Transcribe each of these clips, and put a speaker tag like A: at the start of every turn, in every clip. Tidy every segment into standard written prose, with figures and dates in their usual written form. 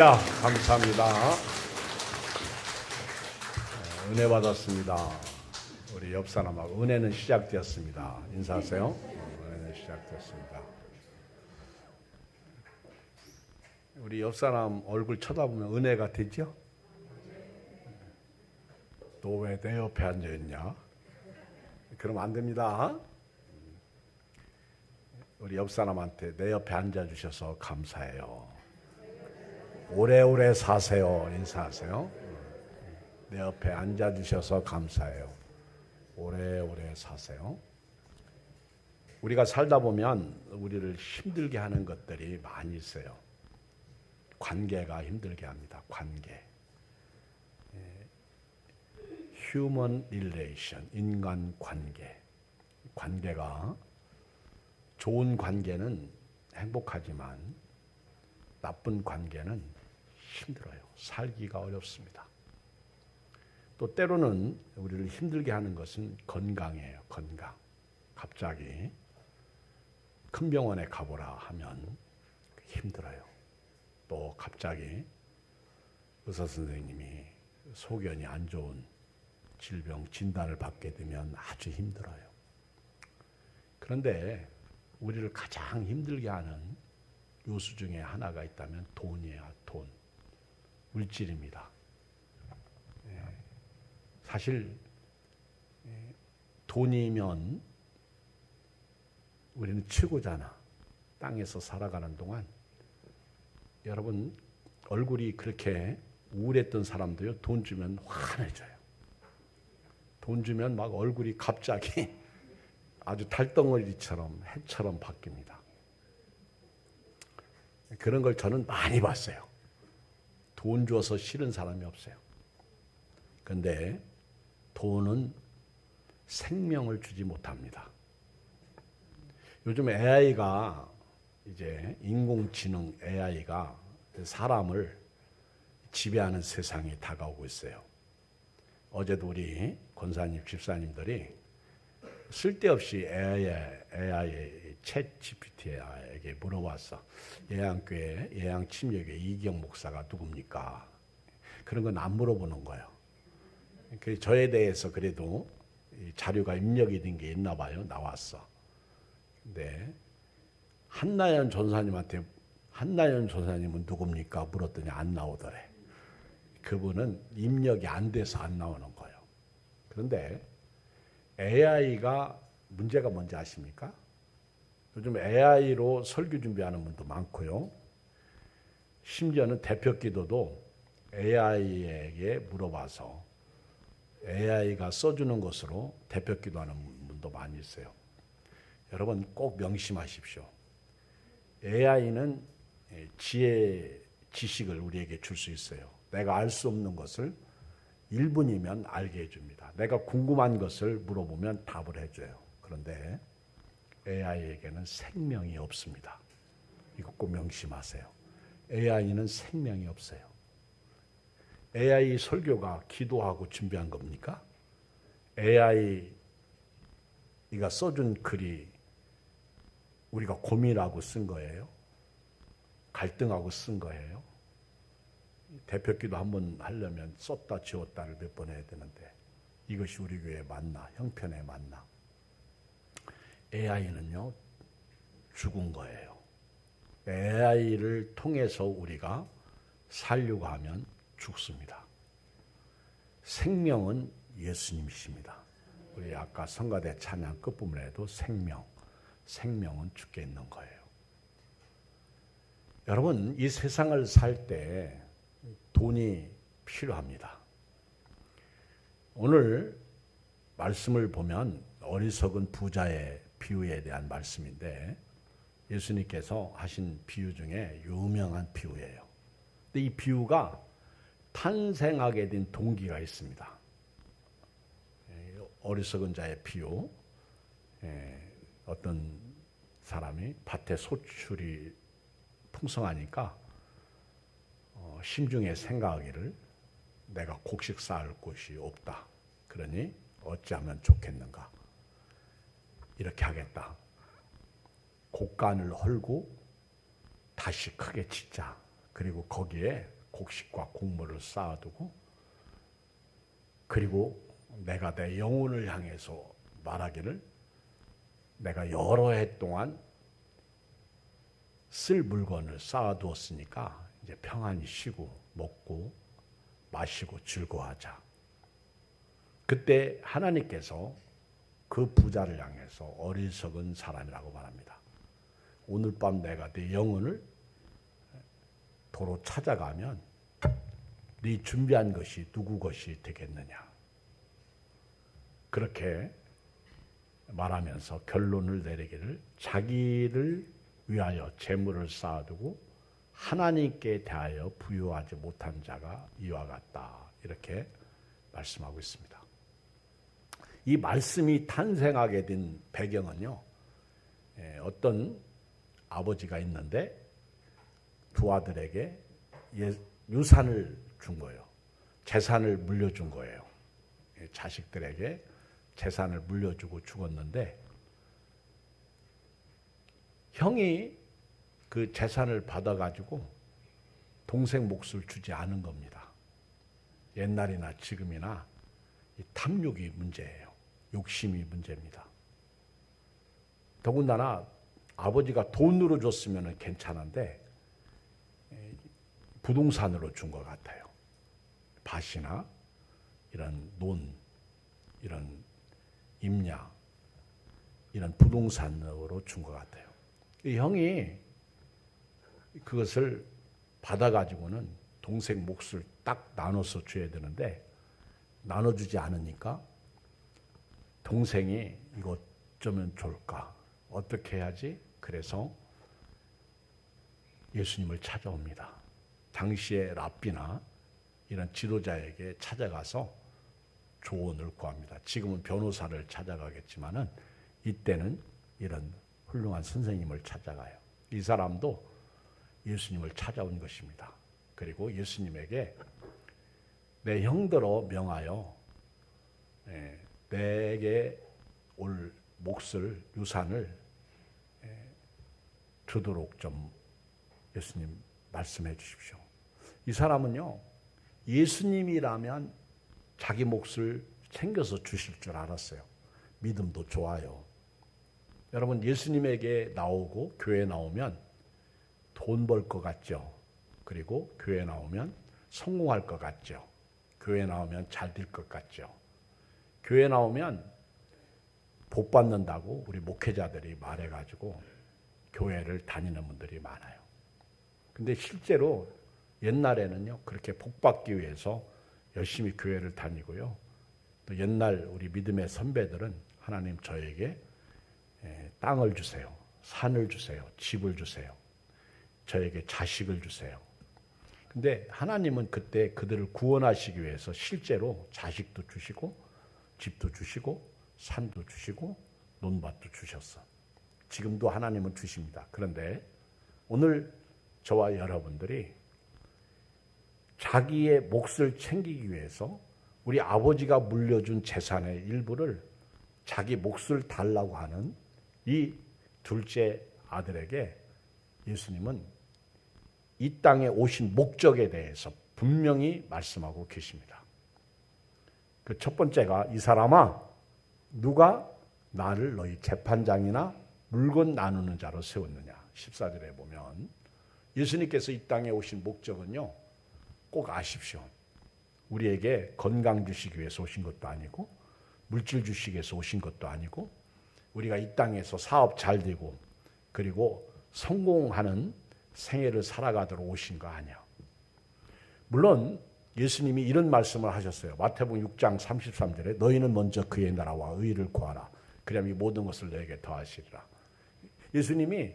A: 감사합니다. 은혜 받았습니다. 우리 옆 사람하고 은혜는 시작되었습니다. 인사하세요. 은혜는 시작되었습니다. 우리 옆 사람 얼굴 쳐다보면 은혜가 되죠? 너 왜 내 옆에 앉아있냐? 그러면 안 됩니다. 우리 옆 사람한테 내 옆에 앉아주셔서 감사해요. 오래오래 사세요. 인사하세요. 내 옆에 앉아주셔서 감사해요. 오래오래 사세요. 우리가 살다 보면 우리를 힘들게 하는 것들이 많이 있어요. 관계가 힘들게 합니다. 관계. Human relation, 인간 관계. 관계가 좋은 관계는 행복하지만 나쁜 관계는 힘들어요. 살기가 어렵습니다. 또 때로는 우리를 힘들게 하는 것은 건강이에요. 건강. 갑자기 큰 병원에 가보라 하면 힘들어요. 또 갑자기 의사 선생님이 소견이 안 좋은 질병 진단을 받게 되면 아주 힘들어요. 그런데 우리를 가장 힘들게 하는 요소 중에 하나가 있다면 돈이에요. 돈. 물질입니다. 사실 돈이면 우리는 최고잖아. 땅에서 살아가는 동안 여러분 얼굴이 그렇게 우울했던 사람도요, 돈 주면 환해져요. 돈 주면 막 얼굴이 갑자기 아주 달덩어리처럼 해처럼 바뀝니다. 그런 걸 저는 많이 봤어요. 돈 줘서 싫은 사람이 없어요. 그런데 돈은 생명을 주지 못합니다. 요즘 AI가 이제 인공지능 AI가 사람을 지배하는 세상이 다가오고 있어요. 어제도 우리 권사님, 집사님들이 쓸데없이 AI 챗 GPT에게 물어봤어. 예양교회, 예양침례교회 이기영 목사가 누굽니까? 그런 건 안 물어보는 거예요. 저에 대해서 그래도 자료가 입력이 된 게 있나 봐요. 나왔어. 근데 한나연 전사님한테 한나연 전사님은 누굽니까? 물었더니 안 나오더래. 그분은 입력이 안 돼서 안 나오는 거예요. 그런데 AI가 문제가 뭔지 아십니까? 요즘 AI로 설교 준비하는 분도 많고요. 심지어는 대표 기도도 AI에게 물어봐서 AI가 써주는 것으로 대표 기도하는 분도 많이 있어요. 여러분 꼭 명심하십시오. AI는 지식을 우리에게 줄 수 있어요. 내가 알 수 없는 것을 1분이면 알게 해줍니다. 내가 궁금한 것을 물어보면 답을 해줘요. 그런데 AI에게는 생명이 없습니다. 이거 꼭 명심하세요. AI는 생명이 없어요. AI 설교가 기도하고 준비한 겁니까? AI가 써준 글이 우리가 고민하고 쓴 거예요? 갈등하고 쓴 거예요? 대표 기도 한번 하려면 썼다 지웠다를 몇 번 해야 되는데 이것이 우리 교회에 맞나? 형편에 맞나? AI는요 죽은 거예요. AI를 통해서 우리가 살려고 하면 죽습니다. 생명은 예수님이십니다. 우리 아까 성가대 찬양 끝부분에도 생명은 주께 있는 거예요. 여러분 이 세상을 살 때 돈이 필요합니다. 오늘 말씀을 보면 어리석은 부자의 비유에 대한 말씀인데 예수님께서 하신 비유 중에 유명한 비유예요. 근데 이 비유가 탄생하게 된 동기가 있습니다. 어리석은 자의 비유. 어떤 사람이 밭에 소출이 풍성하니까 심중에 생각하기를 내가 곡식 쌓을 곳이 없다. 그러니 어찌하면 좋겠는가. 이렇게 하겠다. 곡간을 헐고 다시 크게 짓자. 그리고 거기에 곡식과 곡물을 쌓아두고, 그리고 내가 내 영혼을 향해서 말하기를 내가 여러 해 동안 쓸 물건을 쌓아두었으니까 이제 평안히 쉬고 먹고 마시고 즐거워하자. 그때 하나님께서 그 부자를 향해서 어리석은 사람이라고 말합니다. 오늘 밤 내가 네 영혼을 도로 찾아가면 네 준비한 것이 누구 것이 되겠느냐. 그렇게 말하면서 결론을 내리기를 자기를 위하여 재물을 쌓아두고 하나님께 대하여 부유하지 못한 자가 이와 같다. 이렇게 말씀하고 있습니다. 이 말씀이 탄생하게 된 배경은요, 어떤 아버지가 있는데 두 아들에게 유산을 준 거예요. 재산을 물려준 거예요. 자식들에게 재산을 물려주고 죽었는데 형이 그 재산을 받아가지고 동생 몫을 주지 않은 겁니다. 옛날이나 지금이나 이 탐욕이 문제예요. 욕심이 문제입니다. 더군다나 아버지가 돈으로 줬으면 괜찮은데 부동산으로 준 것 같아요. 밭이나 이런 논, 이런 임야, 이런 부동산으로 준 것 같아요. 이 형이 그것을 받아가지고는 동생 몫을 딱 나눠서 줘야 되는데 나눠주지 않으니까 동생이 이거 어쩌면 좋을까? 어떻게 해야지? 그래서 예수님을 찾아옵니다. 당시에 랍비나 이런 지도자에게 찾아가서 조언을 구합니다. 지금은 변호사를 찾아가겠지만은 이때는 이런 훌륭한 선생님을 찾아가요. 이 사람도 예수님을 찾아온 것입니다. 그리고 예수님에게 내 형들어 명하여 내게 올 몫을 유산을 주도록 좀 예수님 말씀해 주십시오. 이 사람은요, 예수님이라면 자기 몫을 챙겨서 주실 줄 알았어요. 믿음도 좋아요. 여러분, 예수님에게 나오고 교회 나오면 돈 벌 것 같죠? 그리고 교회 나오면 성공할 것 같죠? 교회 나오면 잘 될 것 같죠? 교회 나오면 복 받는다고 우리 목회자들이 말해가지고 교회를 다니는 분들이 많아요. 근데 실제로 옛날에는요, 그렇게 복 받기 위해서 열심히 교회를 다니고요. 또 옛날 우리 믿음의 선배들은 하나님 저에게 땅을 주세요. 산을 주세요. 집을 주세요. 저에게 자식을 주세요. 근데 하나님은 그때 그들을 구원하시기 위해서 실제로 자식도 주시고 집도 주시고 산도 주시고 논밭도 주셨어. 지금도 하나님은 주십니다. 그런데 오늘 저와 여러분들이 자기의 몫을 챙기기 위해서 우리 아버지가 물려준 재산의 일부를 자기 몫을 달라고 하는 이 둘째 아들에게 예수님은 이 땅에 오신 목적에 대해서 분명히 말씀하고 계십니다. 그 첫 번째가 이 사람아, 누가 나를 너희 재판장이나 물건 나누는 자로 세웠느냐. 14절에 보면 예수님께서 이 땅에 오신 목적은요, 꼭 아십시오. 우리에게 건강 주시기 위해서 오신 것도 아니고 물질 주시기 위해서 오신 것도 아니고 우리가 이 땅에서 사업 잘 되고 그리고 성공하는 생애를 살아가도록 오신 거 아니야. 물론 예수님이 이런 말씀을 하셨어요. 마태복음 6장 33절에 너희는 먼저 그의 나라와 의를 구하라. 그러면 이 모든 것을 너에게 더하시리라. 예수님이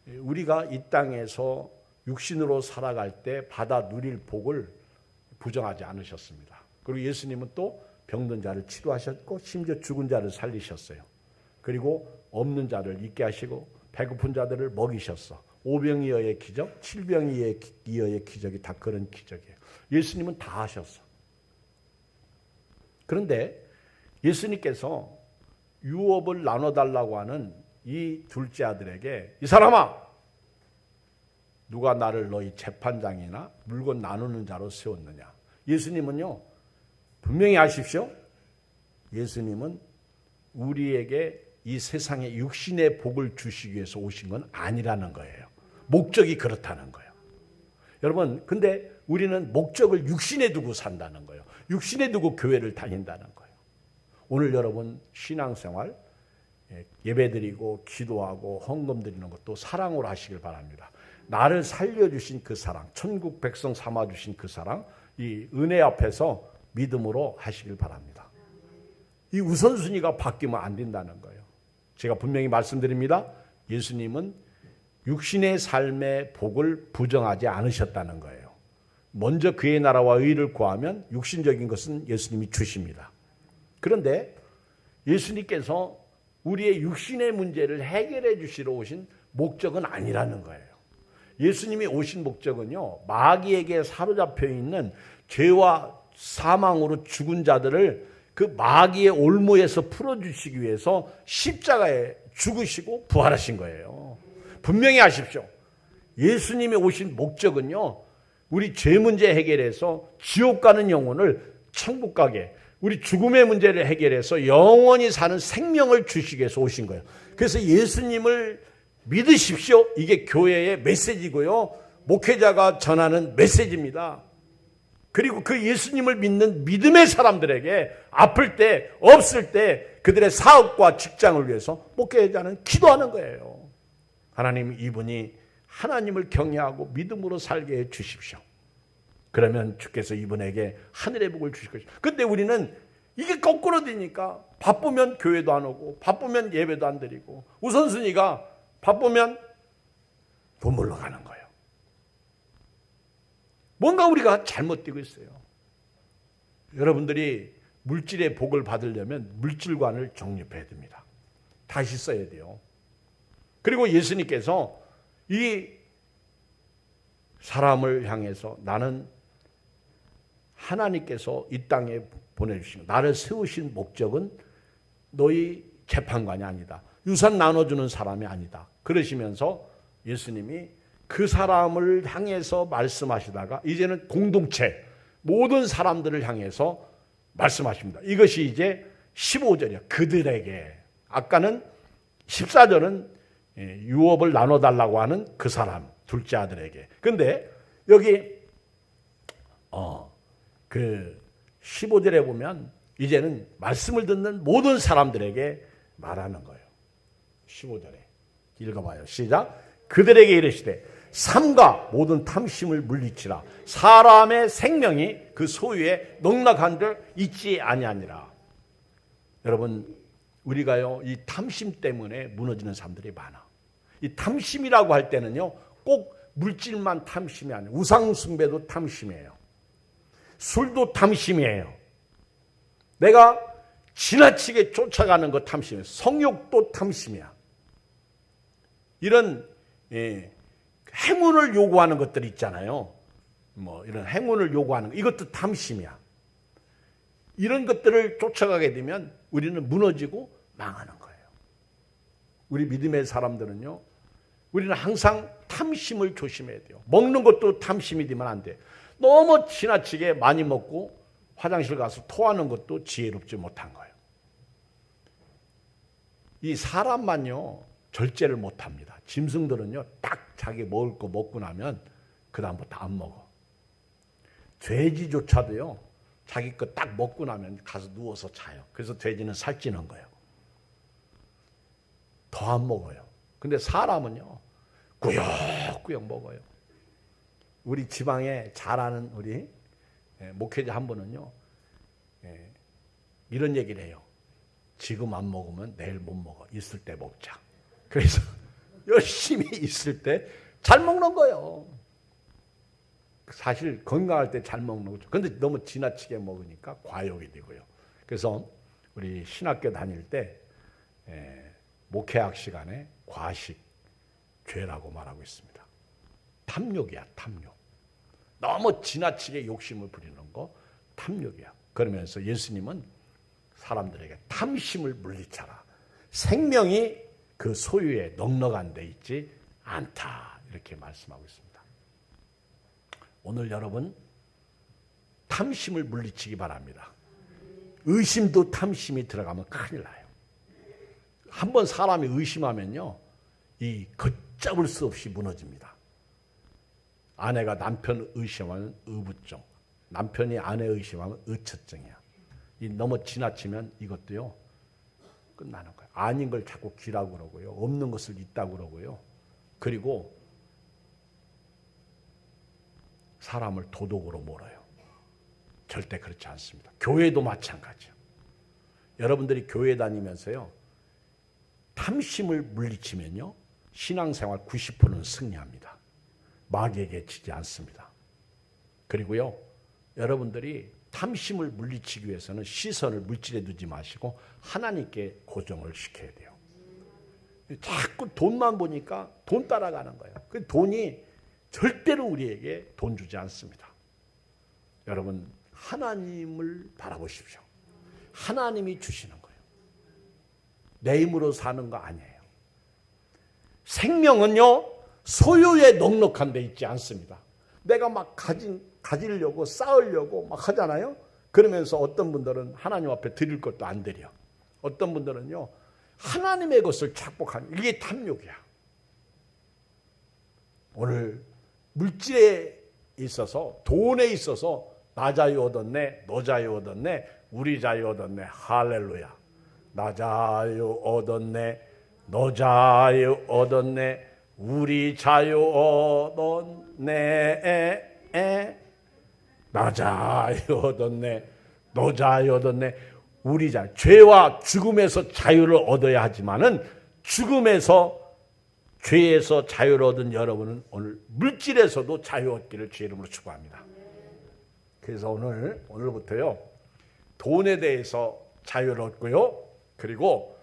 A: 우리가 이 땅에서 육신으로 살아갈 때 받아 누릴 복을 부정하지 않으셨습니다. 그리고 예수님은 또 병든 자를 치료하셨고 심지어 죽은 자를 살리셨어요. 그리고 없는 자를 있게 하시고 배고픈 자들을 먹이셨어. 오병이어의 기적, 칠병이어의 기적이 다 그런 기적이에요. 예수님은 다 하셨어. 그런데 예수님께서 유업을 나눠달라고 하는 이 둘째 아들에게 이 사람아, 누가 나를 너희 재판장이나 물건 나누는 자로 세웠느냐. 예수님은요, 분명히 아십시오. 예수님은 우리에게 이 세상에 육신의 복을 주시기 위해서 오신 건 아니라는 거예요. 목적이 그렇다는 거예요. 여러분, 근데 우리는 목적을 육신에 두고 산다는 거예요. 육신에 두고 교회를 다닌다는 거예요. 오늘 여러분 신앙생활 예배드리고 기도하고 헌금 드리는 것도 사랑으로 하시길 바랍니다. 나를 살려주신 그 사랑, 천국 백성 삼아주신 그 사랑, 이 은혜 앞에서 믿음으로 하시길 바랍니다. 이 우선순위가 바뀌면 안 된다는 거예요. 제가 분명히 말씀드립니다. 예수님은 육신의 삶의 복을 부정하지 않으셨다는 거예요. 먼저 그의 나라와 의를 구하면 육신적인 것은 예수님이 주십니다. 그런데 예수님께서 우리의 육신의 문제를 해결해 주시러 오신 목적은 아니라는 거예요. 예수님이 오신 목적은요, 마귀에게 사로잡혀 있는 죄와 사망으로 죽은 자들을 그 마귀의 올무에서 풀어주시기 위해서 십자가에 죽으시고 부활하신 거예요. 분명히 아십시오. 예수님이 오신 목적은요, 우리 죄 문제 해결해서 지옥 가는 영혼을 천국 가게, 우리 죽음의 문제를 해결해서 영원히 사는 생명을 주시기 위해서 오신 거예요. 그래서 예수님을 믿으십시오. 이게 교회의 메시지고요, 목회자가 전하는 메시지입니다. 그리고 그 예수님을 믿는 믿음의 사람들에게 아플 때, 없을 때 그들의 사업과 직장을 위해서 목회자는 기도하는 거예요. 하나님, 이분이 하나님을 경외하고 믿음으로 살게 해 주십시오. 그러면 주께서 이분에게 하늘의 복을 주실 것이죠. 근데 우리는 이게 거꾸로 되니까 바쁘면 교회도 안 오고 바쁘면 예배도 안 드리고 우선순위가 바쁘면 돈 벌러 가는 거예요. 뭔가 우리가 잘못되고 있어요. 여러분들이 물질의 복을 받으려면 물질관을 정립해야 됩니다. 다시 써야 돼요. 그리고 예수님께서 이 사람을 향해서 나는 하나님께서 이 땅에 보내주신 나를 세우신 목적은 너희 재판관이 아니다. 유산 나눠주는 사람이 아니다. 그러시면서 예수님이 그 사람을 향해서 말씀하시다가 이제는 공동체 모든 사람들을 향해서 말씀하십니다. 이것이 이제 15절이야. 그들에게. 아까는 14절은 유업을 나눠달라고 하는 그 사람, 둘째 아들에게. 근데 여기 그 15절에 보면 이제는 말씀을 듣는 모든 사람들에게 말하는 거예요. 15절에 읽어봐요. 시작. 그들에게 이르시되 삼가 모든 탐심을 물리치라. 사람의 생명이 그 소유에 넉넉한 줄 잊지 아니하니라. 여러분, 우리가요, 이 탐심 때문에 무너지는 사람들이 많아. 이 탐심이라고 할 때는요, 꼭 물질만 탐심이 아니에요. 우상숭배도 탐심이에요. 술도 탐심이에요. 내가 지나치게 쫓아가는 거 탐심이에요. 성욕도 탐심이야. 이런 행운을 요구하는 것들 있잖아요. 뭐 이런 행운을 요구하는 거, 이것도 탐심이야. 이런 것들을 쫓아가게 되면 우리는 무너지고 망하는 거예요. 우리 믿음의 사람들은요, 우리는 항상 탐심을 조심해야 돼요. 먹는 것도 탐심이 되면 안 돼. 너무 지나치게 많이 먹고 화장실 가서 토하는 것도 지혜롭지 못한 거예요. 이 사람만요, 절제를 못합니다. 짐승들은요, 딱 자기 먹을 거 먹고 나면 그 다음부터 안 먹어. 돼지조차도요, 자기 거 딱 먹고 나면 가서 누워서 자요. 그래서 돼지는 살찌는 거예요. 더 안 먹어요. 근데 사람은요, 꾸역꾸역 먹어요. 우리 지방에 잘 아는 우리 목회자 한 분은요, 이런 얘기를 해요. 지금 안 먹으면 내일 못 먹어. 있을 때 먹자. 그래서 열심히 있을 때 잘 먹는 거예요. 사실 건강할 때 잘 먹는 거죠. 그런데 너무 지나치게 먹으니까 과욕이 되고요. 그래서 우리 신학교 다닐 때 목회학 시간에 과식, 죄라고 말하고 있습니다. 탐욕이야, 탐욕. 너무 지나치게 욕심을 부리는 거 탐욕이야. 그러면서 예수님은 사람들에게 탐심을 물리쳐라. 생명이 그 소유에 넉넉한 데 있지 않다. 이렇게 말씀하고 있습니다. 오늘 여러분 탐심을 물리치기 바랍니다. 의심도 탐심이 들어가면 큰일 나요. 한번 사람이 의심하면요, 이 걷잡을 수 없이 무너집니다. 아내가 남편 의심하면 의부증, 남편이 아내 의심하면 의처증이야. 이 너무 지나치면 이것도요 끝나는 거예요. 아닌 걸 자꾸 귀라고 그러고요, 없는 것을 있다고 그러고요, 그리고 사람을 도덕으로 몰아요. 절대 그렇지 않습니다. 교회도 마찬가지예요. 여러분들이 교회 다니면서요, 탐심을 물리치면요, 신앙생활 90%는 승리합니다. 마귀에게 지지 않습니다. 그리고요, 여러분들이 탐심을 물리치기 위해서는 시선을 물질에 두지 마시고 하나님께 고정을 시켜야 돼요. 자꾸 돈만 보니까 돈 따라가는 거예요. 그 돈이 절대로 우리에게 돈 주지 않습니다. 여러분, 하나님을 바라보십시오. 하나님이 주시는 거예요. 내 힘으로 사는 거 아니에요. 생명은요, 소유에 넉넉한 데 있지 않습니다. 내가 막 가지려고 쌓으려고 막 하잖아요. 그러면서 어떤 분들은 하나님 앞에 드릴 것도 안 드려. 어떤 분들은요, 하나님의 것을 착복하는, 이게 탐욕이야. 오늘 물질에 있어서, 돈에 있어서 나 자유 얻었네, 너 자유 얻었네, 우리 자유 얻었네. 할렐루야. 나 자유 얻었네, 너 자유 얻었네, 우리 자유 얻었네. 나 자유 얻었네, 너 자유 얻었네, 우리 자유. 죄와 죽음에서 자유를 얻어야 하지만은 죽음에서, 죄에서 자유를 얻은 여러분은 오늘 물질에서도 자유 얻기를 주의 이름으로 축복합니다. 그래서 오늘부터요, 돈에 대해서 자유를 얻고요, 그리고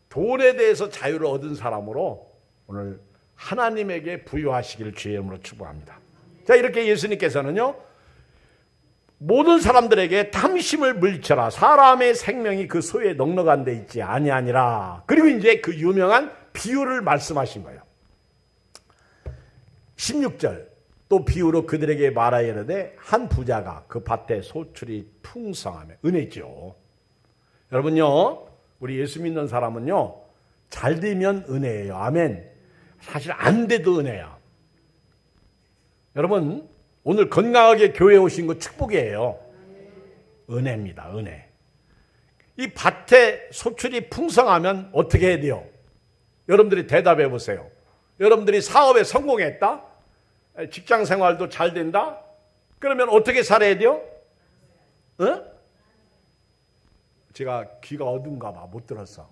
A: 돈에 대해서 자유를 얻은 사람으로 오늘 하나님에게 부유하시기를 주의 이름으로 축복합니다. 자, 이렇게 예수님께서는요, 모든 사람들에게 탐심을 물리쳐라. 사람의 생명이 그 소유에 넉넉한 데 있지 아니하니라. 그리고 이제 그 유명한 비유를 말씀하신 거예요. 16절. 또 비유로 그들에게 말하여 이르되 한 부자가 그 밭에 소출이 풍성하며, 은혜죠. 여러분요, 우리 예수 믿는 사람은요, 잘 되면 은혜예요. 아멘. 사실 안 돼도 은혜야. 여러분, 오늘 건강하게 교회에 오신 거 축복이에요. 은혜입니다. 은혜. 이 밭에 소출이 풍성하면 어떻게 해야 돼요? 여러분들이 대답해 보세요. 여러분들이 사업에 성공했다? 직장 생활도 잘 된다? 그러면 어떻게 살아야 돼요? 어? 제가 귀가 어두운가 봐. 못 들었어.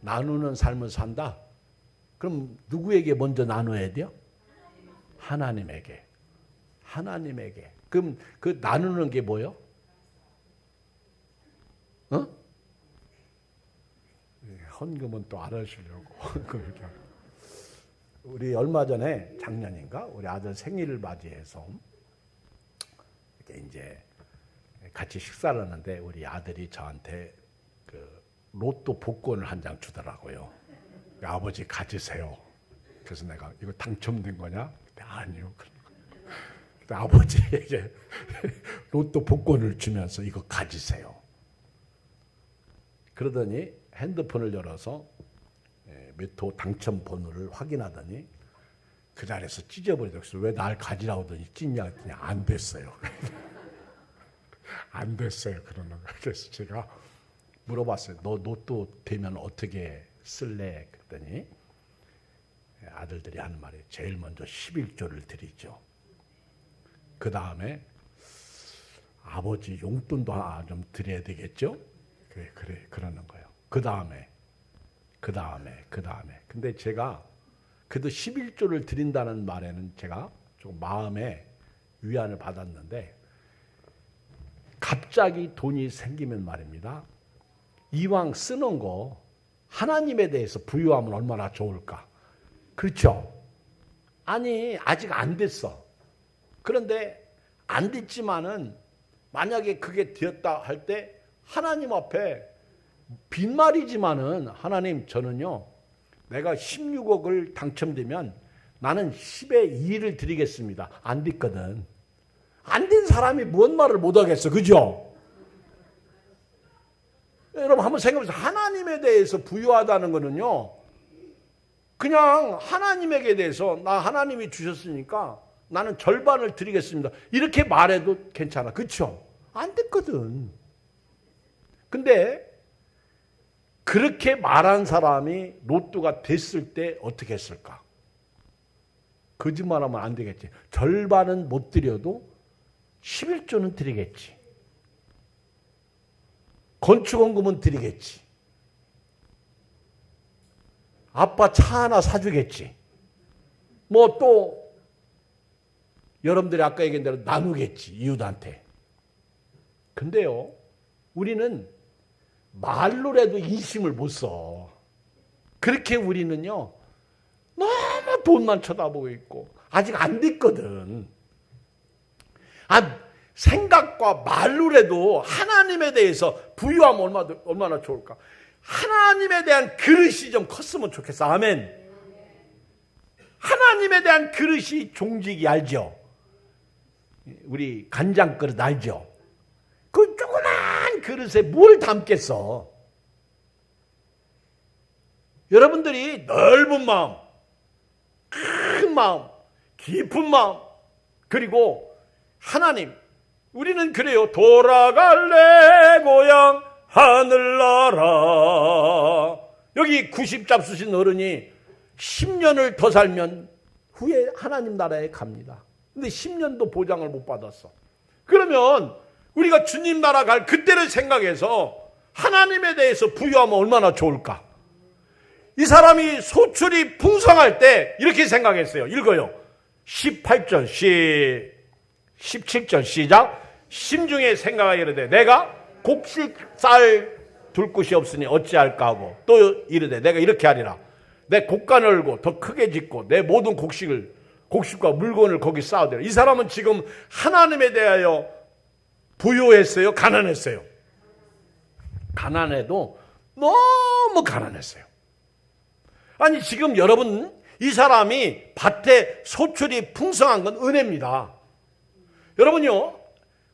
A: 나누는 삶을 산다? 그럼 누구에게 먼저 나눠야 돼요? 하나님에게. 하나님에게. 그럼 그 나누는 게 뭐예요? 어? 헌금은 또 안 하시려고. 우리 얼마 전에, 작년인가, 우리 아들 생일을 맞이해서 이렇게 이제 같이 식사를 하는데 우리 아들이 저한테 그 로또 복권을 한 장 주더라고요. 아버지 가지세요. 그래서 내가 이거 당첨된 거냐? 아니요. 아버지에게 로또 복권을 주면서 이거 가지세요. 그러더니 핸드폰을 열어서 몇 호 당첨 번호를 확인하더니 그 자리에서 찢어버리더라고요. 왜 날 가지라고 하더니 찢냐 했더니 안 됐어요. 안 됐어요. 그러는 거예요. 그래서 제가 물어봤어요. 너 로또 되면 어떻게 쓸래? 그랬더니 아들들이 하는 말이 제일 먼저 11조를 드리죠. 그 다음에 아버지 용돈도 좀 드려야 되겠죠? 그래 그러는 거예요. 그 다음에. 근데 제가 그래도 11조를 드린다는 말에는 제가 조금 마음에 위안을 받았는데, 갑자기 돈이 생기면 말입니다. 이왕 쓰는 거 하나님에 대해서 부유하면 얼마나 좋을까? 그렇죠? 아니, 아직 안 됐어. 그런데 안 됐지만은 만약에 그게 되었다 할 때 하나님 앞에 빈말이지만은, 하나님 저는요 내가 16억을 당첨되면 나는 10의 2를 드리겠습니다. 안 됐거든. 안 된 사람이 뭔 말을 못 하겠어. 그죠? 여러분 한번 생각해보세요. 하나님에 대해서 부유하다는 거는요, 그냥 하나님에게 대해서 나 하나님이 주셨으니까 나는 절반을 드리겠습니다. 이렇게 말해도 괜찮아. 그렇죠? 안 됐거든. 근데 그렇게 말한 사람이 로또가 됐을 때 어떻게 했을까? 거짓말하면 안 되겠지. 절반은 못 드려도 11조는 드리겠지. 건축원금은 드리겠지. 아빠 차 하나 사주겠지. 뭐 또 여러분들이 아까 얘기한 대로 나누겠지. 이웃한테. 근데요, 우리는 말로라도 인심을 못 써. 그렇게 우리는요, 너무 돈만 쳐다보고 있고 아직 안 됐거든. 생각과 말로라도 하나님에 대해서 부유하면 얼마나 좋을까. 하나님에 대한 그릇이 좀 컸으면 좋겠어. 아멘. 하나님에 대한 그릇이 종직이 알죠? 우리 간장 그릇 알죠? 그 조그만 그릇에 뭘 담겠어? 여러분들이 넓은 마음, 큰 마음, 깊은 마음, 그리고 하나님, 우리는 그래요. 돌아갈래 고향 하늘나라. 여기 90 잡수신 어른이 10년을 더 살면 후에 하나님 나라에 갑니다. 근데 10년도 보장을 못 받았어. 그러면 우리가 주님 나라 갈 그때를 생각해서 하나님에 대해서 부유하면 얼마나 좋을까? 이 사람이 소출이 풍성할 때 이렇게 생각했어요. 읽어요. 18절 17절 시작. 심중에 생각하여 이르되 내가 곡식 쌀 둘 곳이 없으니 어찌할까 하고 또 이르되 내가 이렇게 하리라. 내 곡간을 열고 더 크게 짓고 내 모든 곡식과 물건을 거기 쌓아대라. 이 사람은 지금 하나님에 대하여 부유했어요? 가난했어요? 가난해도 너무 가난했어요. 아니 지금 여러분, 이 사람이 밭에 소출이 풍성한 건 은혜입니다. 여러분요,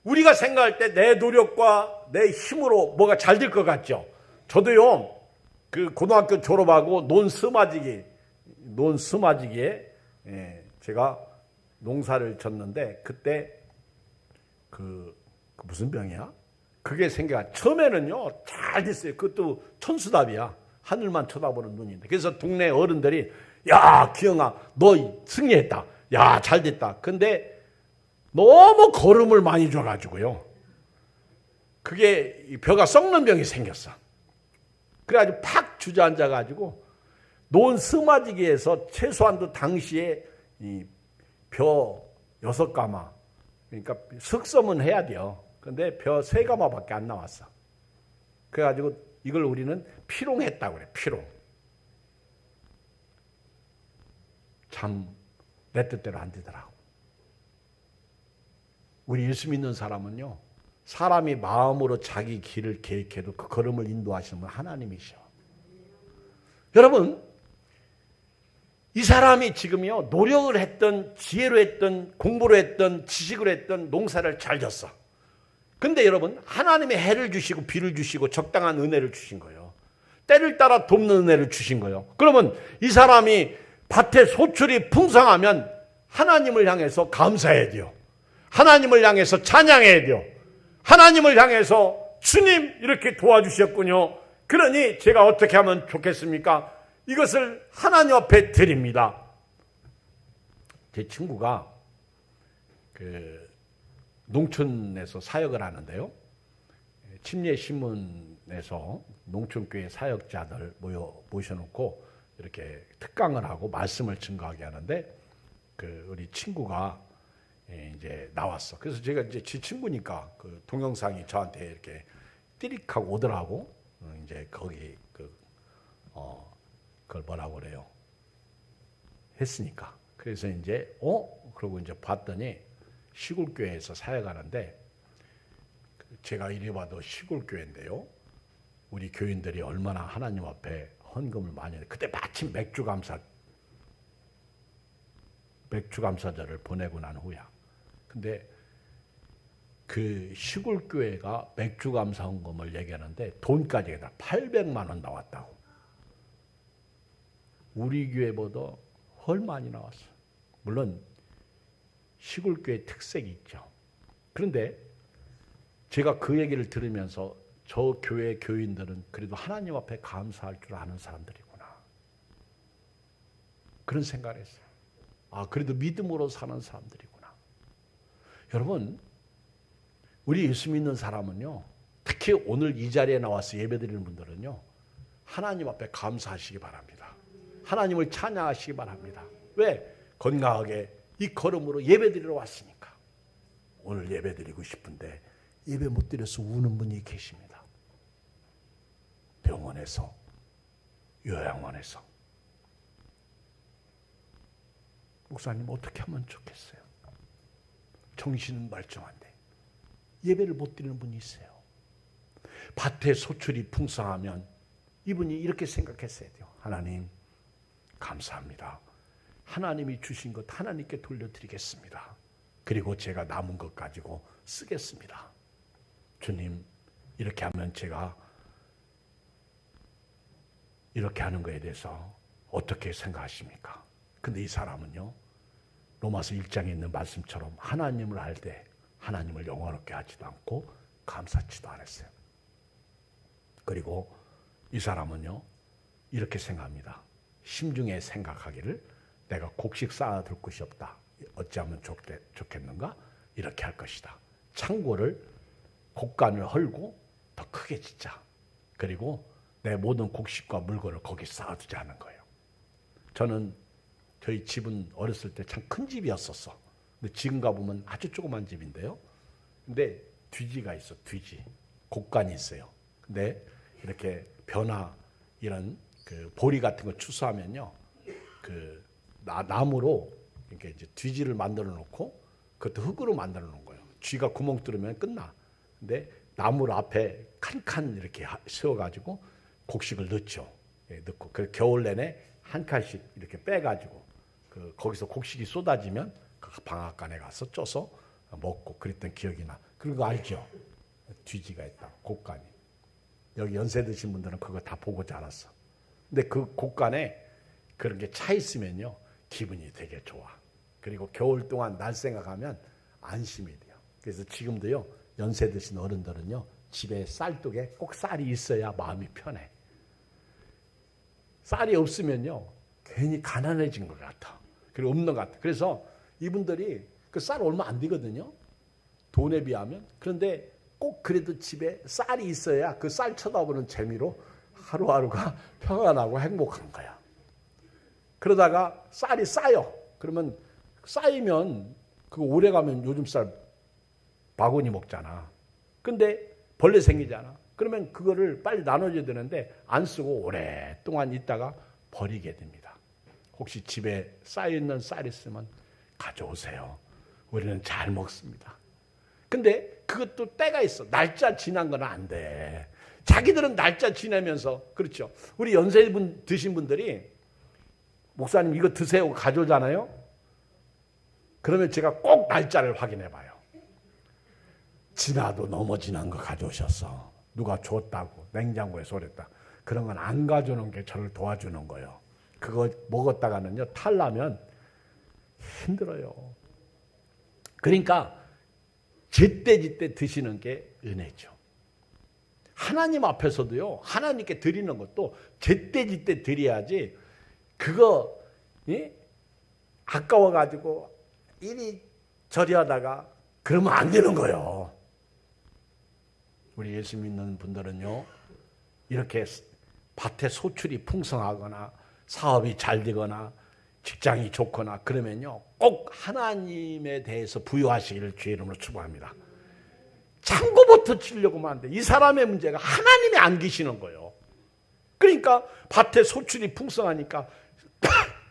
A: 우리가 생각할 때 내 노력과 내 힘으로 뭐가 잘 될 것 같죠? 저도요, 그 고등학교 졸업하고 논 스마지기에 제가 농사를 졌는데 그때 그 무슨 병이야? 그게 생겨가 처음에는요 잘 됐어요. 그것도 천수답이야. 하늘만 쳐다보는 눈인데. 그래서 동네 어른들이 야 기영아 너 승리했다. 야 잘됐다. 근데 너무 거름을 많이 줘가지고요. 그게 벼가 썩는 병이 생겼어. 그래가지고 팍 주저앉아가지고 논 스마지기에서 최소한도 당시에 이 벼 6가마, 그러니까 석섬은 해야 돼요. 근데 벼 3가마밖에 안 나왔어. 그래가지고 이걸 우리는 피롱했다고 그래. 피롱. 참 내 뜻대로 안 되더라고. 우리 예수 믿는 사람은요, 사람이 마음으로 자기 길을 계획해도 그 걸음을 인도하시는 분 하나님이셔. 여러분, 이 사람이 지금요 노력을 했던, 지혜로 했던, 공부로 했던, 지식으로 했던 농사를 잘 졌어. 근데 여러분, 하나님의 해를 주시고 비를 주시고 적당한 은혜를 주신 거예요. 때를 따라 돕는 은혜를 주신 거예요. 그러면 이 사람이 밭에 소출이 풍성하면 하나님을 향해서 감사해야 돼요. 하나님을 향해서 찬양해야 돼요. 하나님을 향해서 주님 이렇게 도와주셨군요. 그러니 제가 어떻게 하면 좋겠습니까? 이것을 하나님 앞에 드립니다. 제 친구가 농촌에서 사역을 하는데요. 침례신문에서 농촌교회 사역자들 모셔놓고 이렇게 특강을 하고 말씀을 증거하게 하는데 우리 친구가 이제 나왔어. 그래서 제가 이제 제 친구니까 그 동영상이 저한테 이렇게 띠릭하고 오더라고. 이제 거기 그걸 뭐라고 그래요? 했으니까. 그래서 이제 그러고 이제 봤더니 시골교회에서 사역하는데 제가 이래 봐도 시골교회인데요. 우리 교인들이 얼마나 하나님 앞에 헌금을 많이 해. 그때 마침 맥주감사절을 보내고 난 후야. 근데 그 시골 교회가 맥주감사 헌금을 얘기하는데 돈까지 다 800만 원 나왔다고. 우리 교회보다 훨 많이 나왔어. 물론 시골 교회 특색이 있죠. 그런데 제가 그 얘기를 들으면서 저 교회 교인들은 그래도 하나님 앞에 감사할 줄 아는 사람들이구나. 그런 생각을 했어요. 아, 그래도 믿음으로 사는 사람들이구나. 여러분, 우리 예수 믿는 사람은요, 특히 오늘 이 자리에 나와서 예배드리는 분들은요, 하나님 앞에 감사하시기 바랍니다. 하나님을 찬양하시기 바랍니다. 왜? 건강하게 이 걸음으로 예배드리러 왔으니까. 오늘 예배드리고 싶은데 예배 못 드려서 우는 분이 계십니다. 병원에서, 요양원에서. 목사님 어떻게 하면 좋겠어요? 정신은 멀쩡한데 예배를 못 드리는 분이 있어요. 밭에 소출이 풍성하면 이분이 이렇게 생각했어야 돼요. 하나님 감사합니다. 하나님이 주신 것 하나님께 돌려드리겠습니다. 그리고 제가 남은 것 가지고 쓰겠습니다. 주님, 이렇게 하면 제가 이렇게 하는 거에 대해서 어떻게 생각하십니까? 근데 이 사람은요, 로마서 1장에 있는 말씀처럼 하나님을 알 때 하나님을 영원롭게 하지도 않고 감사치도 않았어요. 그리고 이 사람은요, 이렇게 생각합니다. 심중에 생각하기를 내가 곡식 쌓아둘 곳이 없다. 어찌하면 좋겠는가? 이렇게 할 것이다. 창고를 곡간을 헐고 더 크게 짓자. 그리고 내 모든 곡식과 물건을 거기 쌓아두지 않은 거예요. 저는 저희 집은 어렸을 때 참 큰 집이었었어. 근데 지금 가보면 아주 조그만 집인데요. 근데 뒤지가 있어, 뒤지. 곡간이 있어요. 근데 이렇게 벼나 이런 그 보리 같은 거 추수하면요. 그 나무로 이렇게 이제 뒤지를 만들어 놓고 그것도 흙으로 만들어 놓은 거예요. 쥐가 구멍 뚫으면 끝나. 근데 나무를 앞에 칸칸 이렇게 세워가지고 곡식을 넣죠. 예, 넣고 그 겨울 내내 한 칸씩 이렇게 빼가지고 거기서 곡식이 쏟아지면 그 방앗간에 가서 쪄서 먹고 그랬던 기억이 나. 그거 알죠? 뒤지가 있다. 곡간이. 여기 연세 드신 분들은 그거 다 보고 자랐어. 근데 그 곡간에 그런 게 차 있으면요, 기분이 되게 좋아. 그리고 겨울 동안 날 생각하면 안심이 돼요. 그래서 지금도요, 연세 드신 어른들은요, 집에 쌀독에 꼭 쌀이 있어야 마음이 편해. 쌀이 없으면요, 괜히 가난해진 것 같아. 그리고 없는 것 같아. 그래서 이분들이 그 쌀 얼마 안 되거든요. 돈에 비하면. 그런데 꼭 그래도 집에 쌀이 있어야 그 쌀 쳐다보는 재미로 하루하루가 평안하고 행복한 거야. 그러다가 쌀이 쌓여. 그러면 쌓이면 그거 오래 가면 요즘 쌀 바구니 먹잖아. 근데 벌레 생기잖아. 그러면 그거를 빨리 나눠줘야 되는데 안 쓰고 오랫동안 있다가 버리게 됩니다. 혹시 집에 쌓여있는 쌀 있으면 가져오세요. 우리는 잘 먹습니다. 근데 그것도 때가 있어. 날짜 지난 건 안 돼. 자기들은 날짜 지나면서, 그렇죠. 우리 연세 드신 분들이 목사님 이거 드세요 가져오잖아요. 그러면 제가 꼭 날짜를 확인해 봐요. 지나도 너무 지난 거 가져오셨어. 누가 줬다고 냉장고에 소랬다. 그런 건 안 가져오는 게 저를 도와주는 거예요. 그거 먹었다가는요, 탈라면 힘들어요. 그러니까 제때제때 드시는 게 은혜죠. 하나님 앞에서도요, 하나님께 드리는 것도 제때제때 드려야지. 그거 아까워가지고 이리 저리 하다가 그러면 안 되는 거예요. 우리 예수 믿는 분들은요, 이렇게 밭에 소출이 풍성하거나 사업이 잘 되거나 직장이 좋거나 그러면요, 꼭 하나님에 대해서 부여하시기를 주의 이름으로 축복합니다. 창고부터 치려고만 안 돼. 이 사람의 문제가 하나님이 안 계시는 거예요. 그러니까 밭에 소출이 풍성하니까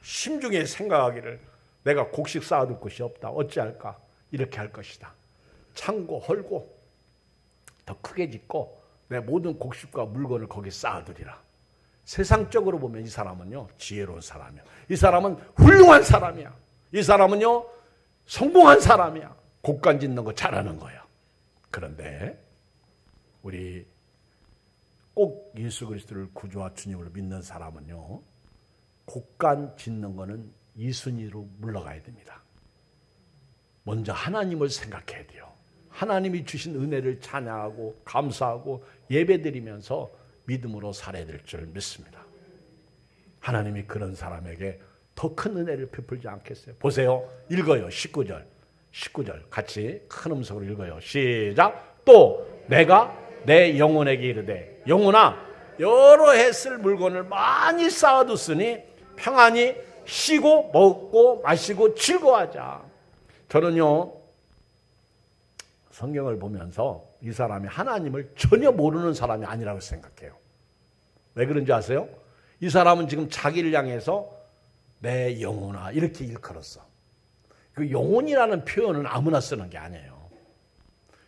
A: 심중에 생각하기를 내가 곡식 쌓아둘 곳이 없다. 어찌할까? 이렇게 할 것이다. 창고 헐고 더 크게 짓고 내 모든 곡식과 물건을 거기 쌓아두리라. 세상적으로 보면 이 사람은요, 지혜로운 사람이야. 이 사람은 훌륭한 사람이야. 이 사람은요, 성공한 사람이야. 곡간 짓는 거 잘하는 거야. 그런데 우리 꼭 예수 그리스도를 구주와 주님으로 믿는 사람은요, 곡간 짓는 거는 이순위로 물러가야 됩니다. 먼저 하나님을 생각해야 돼요. 하나님이 주신 은혜를 찬양하고 감사하고 예배드리면서 믿음으로 살아야 될 줄 믿습니다. 하나님이 그런 사람에게 더 큰 은혜를 베풀지 않겠어요? 보세요. 읽어요. 19절. 19절 같이 큰 음성으로 읽어요. 시작. 또 내가 내 영혼에게 이르되 영혼아 여러 해 쓸 물건을 많이 쌓아뒀으니 평안히 쉬고 먹고 마시고 즐거워하자. 저는요, 성경을 보면서 이 사람이 하나님을 전혀 모르는 사람이 아니라고 생각해요. 왜 그런지 아세요? 이 사람은 지금 자기를 향해서 내 영혼아 이렇게 일컬었어. 그 영혼이라는 표현은 아무나 쓰는 게 아니에요.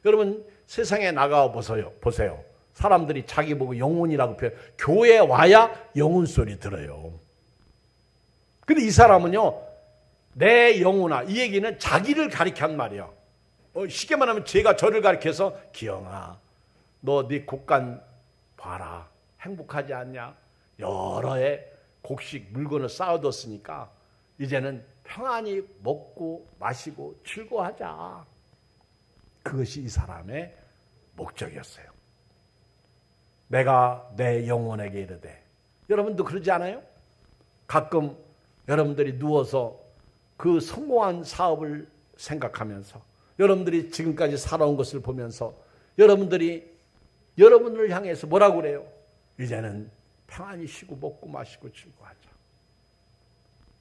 A: 여러분 세상에 나가 보세요. 사람들이 자기 보고 영혼이라고 표현. 교회에 와야 영혼 소리 들어요. 근데 이 사람은요, 내 영혼아 이 얘기는 자기를 가리키는 말이야. 쉽게 말하면 제가 저를 가리켜서 기영아 너 네 곡간 봐라. 행복하지 않냐? 여러 해 곡식 물건을 쌓아뒀으니까 이제는 평안히 먹고 마시고 즐거워하자. 그것이 이 사람의 목적이었어요. 내가 내 영혼에게 이르되. 여러분도 그러지 않아요? 가끔 여러분들이 누워서 그 성공한 사업을 생각하면서 여러분들이 지금까지 살아온 것을 보면서 여러분들이 여러분을 향해서 뭐라고 그래요? 이제는 평안히 쉬고 먹고 마시고 즐거워하자.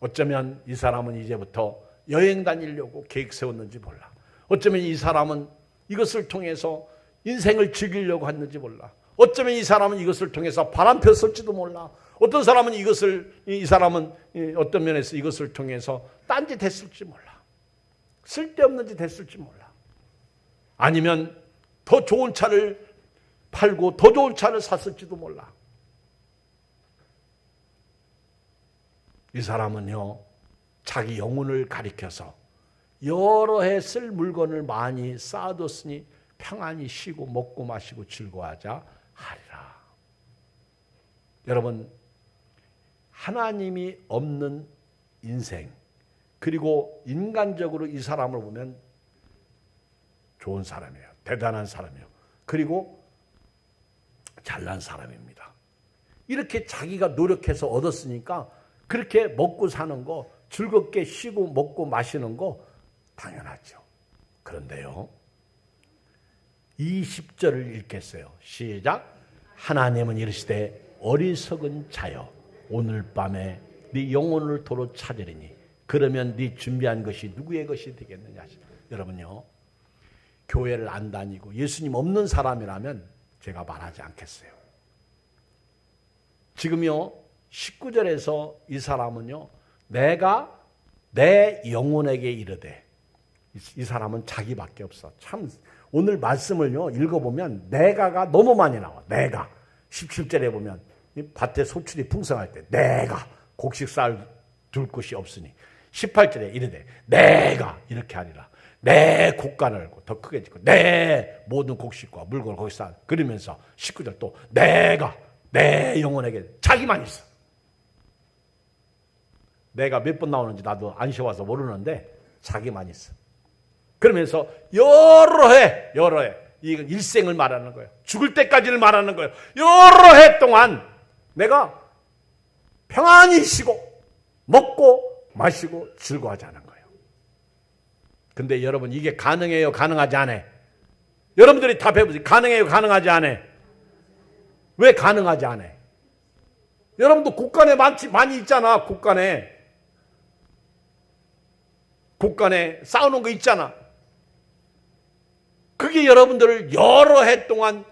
A: 어쩌면 이 사람은 이제부터 여행 다니려고 계획 세웠는지 몰라. 어쩌면 이 사람은 이것을 통해서 인생을 즐기려고 했는지 몰라. 어쩌면 이 사람은 이것을 통해서 바람 폈을지도 몰라. 어떤 사람은 이 사람은 어떤 면에서 이것을 통해서 딴짓 했을지 몰라. 쓸데없는 짓 했을지 몰라. 아니면 더 좋은 차를 팔고 더 좋은 차를 샀을지도 몰라. 이 사람은요, 자기 영혼을 가리켜서 여러 해 쓸 물건을 많이 쌓아뒀으니 평안히 쉬고 먹고 마시고 즐거워하자 하리라. 여러분, 하나님이 없는 인생, 그리고 인간적으로 이 사람을 보면 좋은 사람이에요. 대단한 사람이에요. 그리고 잘난 사람입니다. 이렇게 자기가 노력해서 얻었으니까 그렇게 먹고 사는 거, 즐겁게 쉬고 먹고 마시는 거 당연하죠. 그런데요, 20절을 읽겠어요. 시작. 하나님은 이르시되 어리석은 자여 오늘 밤에 네 영혼을 도로 찾으리니 그러면 네 준비한 것이 누구의 것이 되겠느냐. 여러분요, 교회를 안 다니고 예수님 없는 사람이라면 제가 말하지 않겠어요. 지금요 19절에서 이 사람은요, 내가 내 영혼에게 이르되, 이 사람은 자기밖에 없어. 참 오늘 말씀을요 읽어보면 내가가 너무 많이 나와. 내가 17절에 보면 밭에 소출이 풍성할 때 내가 곡식 쌓을 곳이 없으니 18절에 이르되 내가 이렇게 하리라. 내 곡간을 더 크게 짓고 내 모든 곡식과 물건을 거기 쌓아. 그러면서 19절 또 내가 내 영혼에게 자기만 있어. 내가 몇 번 나오는지 나도 안 쉬어와서 모르는데 자기만 있어. 그러면서 여러 해 이건 일생을 말하는 거예요. 죽을 때까지를 말하는 거예요. 여러 해 동안 내가 평안히 쉬고 먹고 마시고 즐거워하자는 거예요. 근데 여러분 이게 가능해요? 가능하지 않아요? 여러분들이 답해보세요. 가능해요? 가능하지 않아요? 왜 가능하지 않아요? 여러분도 곡간에 많이 있잖아. 곡간에 쌓아놓은 거 있잖아. 그게 여러분들을 여러 해 동안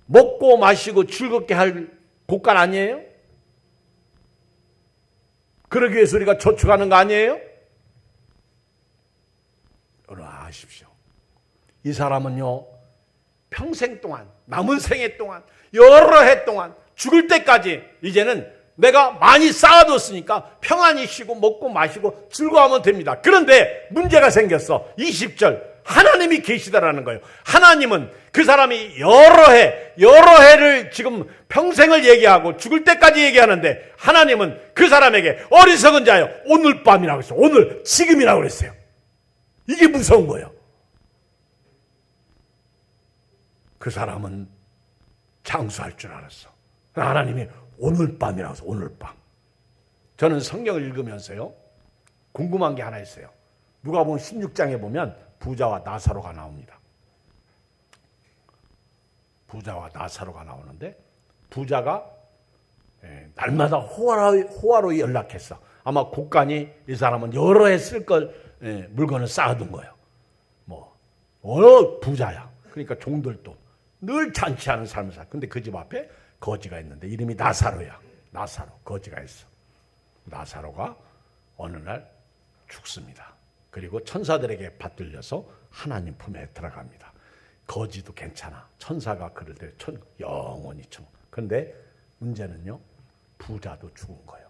A: 먹고 마시고 즐겁게 할 곡간 아니에요? 그러기 위해서 우리가 저축하는 거 아니에요? 여러분 아십시오. 이 사람은요, 평생 동안, 남은 생애 동안, 여러 해 동안, 죽을 때까지 이제는 내가 많이 쌓아뒀으니까 평안히 쉬고 먹고 마시고 즐거워하면 됩니다. 그런데 문제가 생겼어. 20절. 하나님이 계시다라는 거예요. 하나님은 그 사람이 여러 해를 지금 평생을 얘기하고 죽을 때까지 얘기하는데 하나님은 그 사람에게 어리석은 자여 오늘 밤이라고 했어요. 오늘, 지금이라고 그랬어요. 이게 무서운 거예요. 그 사람은 장수할 줄 알았어. 하나님이 오늘 밤이라고 해서 오늘 밤. 저는 성경을 읽으면서요, 궁금한 게 하나 있어요. 누가복음 16장에 보면 부자와 나사로가 나옵니다. 부자와 나사로가 나오는데 부자가 날마다 호화로 연락했어. 아마 곡간이 이 사람은 여러 해 쓸 걸 물건을 쌓아둔 거예요. 어느 부자야. 그러니까 종들도 늘 잔치하는 삶을 살. 근데 그 집 앞에 거지가 있는데 이름이 나사로야. 나사로, 거지가 있어. 나사로가 어느 날 죽습니다. 그리고 천사들에게 받들려서 하나님 품에 들어갑니다. 거지도 괜찮아. 천사가 그럴 때 영원히 청. 그런데 문제는요, 부자도 죽은 거예요.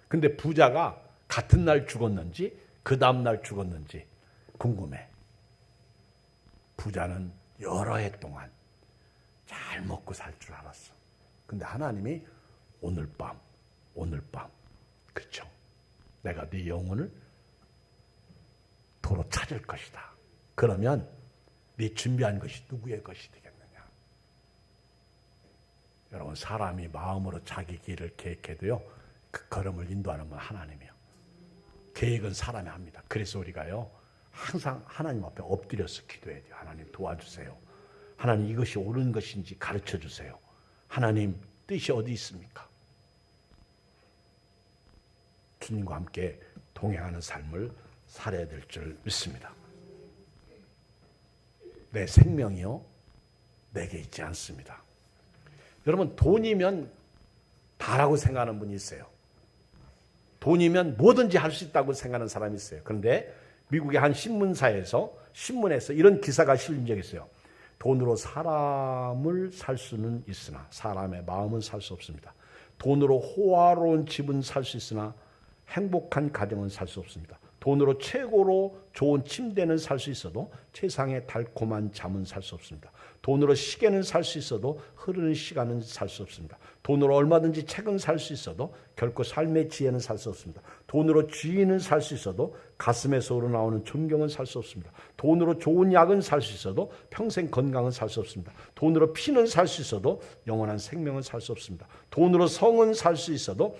A: 근데 부자가 같은 날 죽었는지 그 다음 날 죽었는지 궁금해. 부자는 여러 해 동안 잘 먹고 살 줄 알았어. 근데 하나님이 오늘 밤, 그쵸? 내가 네 영혼을 도로 찾을 것이다. 그러면 네 준비한 것이 누구의 것이 되겠느냐? 여러분, 사람이 마음으로 자기 길을 계획해도요, 그 걸음을 인도하는 건 하나님이에요. 계획은 사람이 합니다. 그래서 우리가요, 항상 하나님 앞에 엎드려서 기도해야 돼요. 하나님 도와주세요. 하나님 이것이 옳은 것인지 가르쳐 주세요. 하나님 뜻이 어디 있습니까? 주님과 함께 동행하는 삶을 살아야 될 줄 믿습니다. 내 생명이요, 내게 있지 않습니다. 여러분, 돈이면 다라고 생각하는 분이 있어요. 돈이면 뭐든지 할 수 있다고 생각하는 사람이 있어요. 그런데 미국의 한 신문에서 이런 기사가 실린 적이 있어요. 돈으로 사람을 살 수는 있으나 사람의 마음은 살 수 없습니다. 돈으로 호화로운 집은 살 수 있으나 행복한 가정은 살 수 없습니다. 돈으로 최고로 좋은 침대는 살 수 있어도 최상의 달콤한 잠은 살 수 없습니다. 돈으로 시계는 살 수 있어도 흐르는 시간은 살 수 없습니다. 돈으로 얼마든지 책은 살 수 있어도 결코 삶의 지혜는 살 수 없습니다. 돈으로 지위는 살 수 있어도 가슴에서 우러나오는 존경은 살 수 없습니다. 돈으로 좋은 약은 살 수 있어도 평생 건강은 살 수 없습니다. 돈으로 피는 살 수 있어도 영원한 생명은 살 수 없습니다. 돈으로 성은 살 수 있어도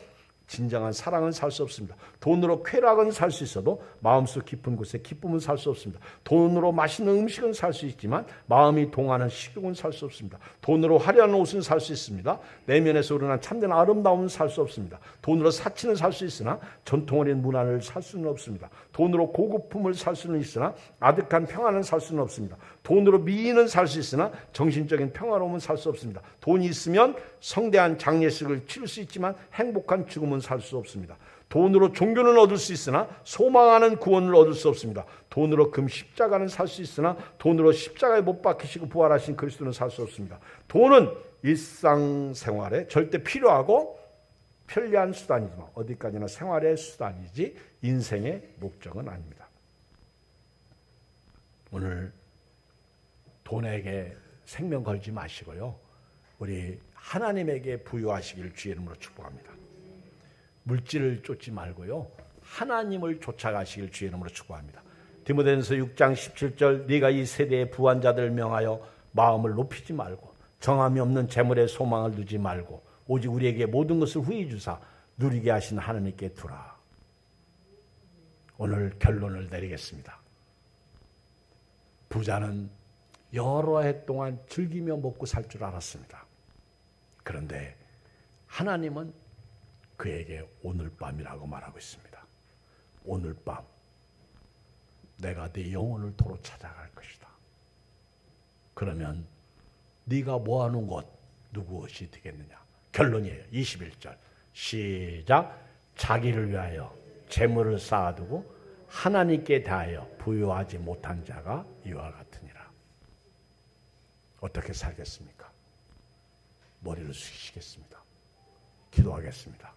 A: 진정한 사랑은 살 수 없습니다. 돈으로 쾌락은 살 수 있어도 마음속 깊은 곳에 기쁨은 살 수 없습니다. 돈으로 맛있는 음식은 살 수 있지만 마음이 동하는 식욕은 살 수 없습니다. 돈으로 화려한 옷은 살 수 있습니다. 내면에서 우러난 참된 아름다움은 살 수 없습니다. 돈으로 사치는 살 수 있으나 전통 어린 문화를 살 수는 없습니다. 돈으로 고급품을 살 수는 있으나 아득한 평안은 살 수는 없습니다. 돈으로 미인은 살 수 있으나 정신적인 평화로움은 살 수 없습니다. 돈이 있으면 성대한 장례식을 치를 수 있지만 행복한 죽음은 살 수 없습니다. 돈으로 종교는 얻을 수 있으나 소망하는 구원을 얻을 수 없습니다. 돈으로 금 십자가는 살 수 있으나 돈으로 십자가에 못 박히시고 부활하신 그리스도는 살 수 없습니다. 돈은 일상생활에 절대 필요하고 편리한 수단이지만 어디까지나 생활의 수단이지 인생의 목적은 아닙니다. 오늘 돈에게 생명 걸지 마시고요, 우리 하나님에게 부유하시기를 주의 이름으로 축복합니다. 물질을 쫓지 말고요, 하나님을 쫓아가시길 주의 이름으로 축복합니다. 디모데전서 6장 17절, 네가 이 세대의 부한 자들을 명하여 마음을 높이지 말고 정함이 없는 재물에 소망을 두지 말고 오직 우리에게 모든 것을 후히 주사 누리게 하신 하나님께 두라. 오늘 결론을 내리겠습니다. 부자는 여러 해 동안 즐기며 먹고 살 줄 알았습니다. 그런데 하나님은 그에게 오늘 밤이라고 말하고 있습니다. 오늘 밤 내가 네 영혼을 도로 찾아갈 것이다. 그러면 네가 모아놓은 것 누구 것이 되겠느냐? 결론이에요. 21절 시작. 자기를 위하여 재물을 쌓아두고 하나님께 대하여 부유하지 못한 자가 이와 같으니라. 어떻게 살겠습니까? 머리를 숙이시겠습니다. 기도하겠습니다.